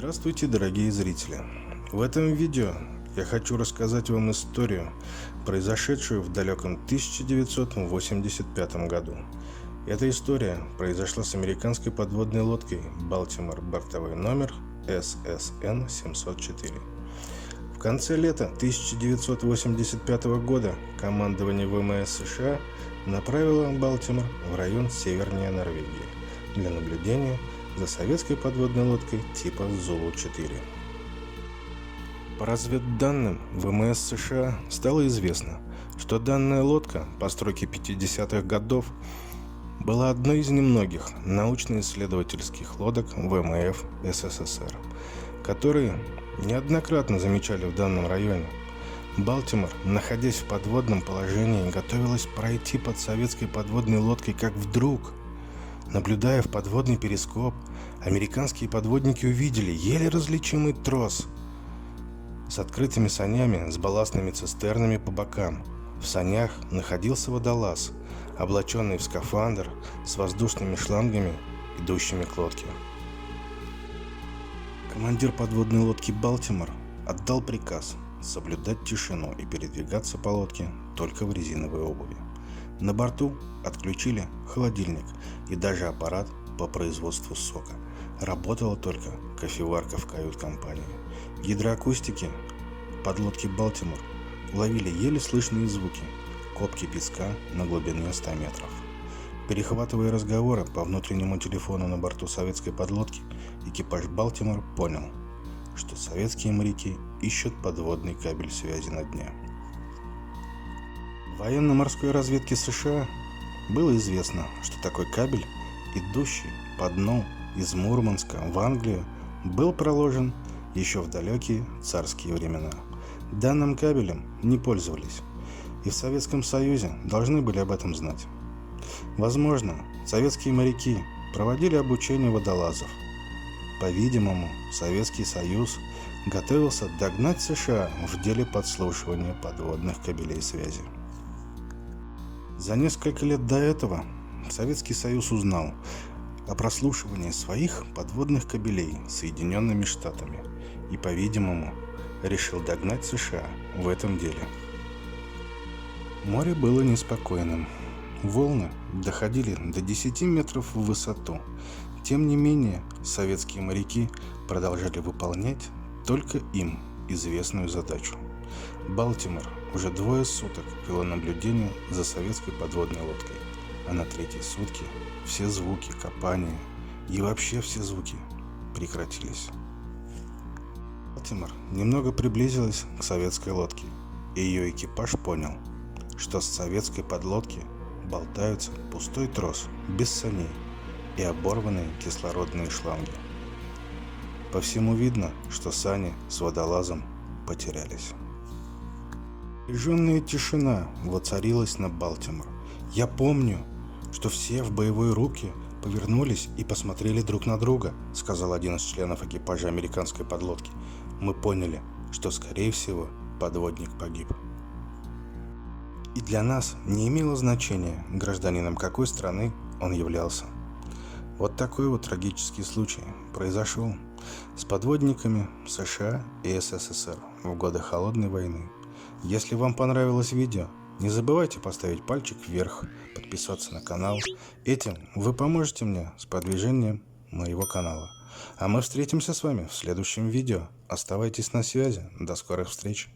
Здравствуйте, дорогие зрители! В этом видео я хочу рассказать вам историю, произошедшую в далеком 1985 году. Эта история произошла с американской подводной лодкой «Балтимор», бортовой номер SSN-704. В конце лета 1985 года командование ВМС США направило «Балтимор» в район севернее Норвегии для наблюдения за советской подводной лодкой типа «Зулу-4». По разведданным ВМС США стало известно, что данная лодка постройки 50-х годов была одной из немногих научно-исследовательских лодок ВМФ СССР, которые неоднократно замечали в данном районе. «Балтимор», находясь в подводном положении, готовилась пройти под советской подводной лодкой, как вдруг, наблюдая в подводный перископ, американские подводники увидели еле различимый трос с открытыми санями с балластными цистернами по бокам. В санях находился водолаз, облаченный в скафандр с воздушными шлангами, идущими к лодке. Командир подводной лодки «Балтимор» отдал приказ соблюдать тишину и передвигаться по лодке только в резиновой обуви. На борту отключили холодильник и даже аппарат по производству сока. Работала только кофеварка в кают-компании. Гидроакустики подлодки «Балтимор» ловили еле слышные звуки копки песка на глубине 100 метров. Перехватывая разговоры по внутреннему телефону на борту советской подлодки, экипаж «Балтимор» понял, что советские моряки ищут подводный кабель связи на дне. Военно-морской разведке США было известно, что такой кабель, идущий по дну из Мурманска в Англию, был проложен еще в далекие царские времена. Данным кабелем не пользовались, и в Советском Союзе должны были об этом знать. Возможно, советские моряки проводили обучение водолазов. По-видимому, Советский Союз готовился догнать США в деле подслушивания подводных кабелей связи. За несколько лет до этого Советский Союз узнал о прослушивании своих подводных кабелей Соединенными Штатами и, по-видимому, решил догнать США в этом деле. Море было неспокойным. Волны доходили до 10 метров в высоту. Тем не менее, советские моряки продолжали выполнять только им известную задачу. «Балтимор» уже 2 суток вела наблюдение за советской подводной лодкой, а на 3-й сутки все звуки копания и вообще все звуки прекратились. «Балтимор» немного приблизилась к советской лодке, и ее экипаж понял, что с советской подлодки болтаются пустой трос без саней и оборванные кислородные шланги. По всему видно, что сани с водолазом потерялись. Напряженная тишина воцарилась на «Балтимор». «Я помню, что все в боевой рубке повернулись и посмотрели друг на друга», сказал один из членов экипажа американской подлодки. «Мы поняли, что, скорее всего, подводник погиб». И для нас не имело значения, гражданином какой страны он являлся. Вот такой вот трагический случай произошел с подводниками США и СССР в годы Холодной войны. Если вам понравилось видео, не забывайте поставить пальчик вверх, подписаться на канал. Этим вы поможете мне с продвижением моего канала. А мы встретимся с вами в следующем видео. Оставайтесь на связи. До скорых встреч.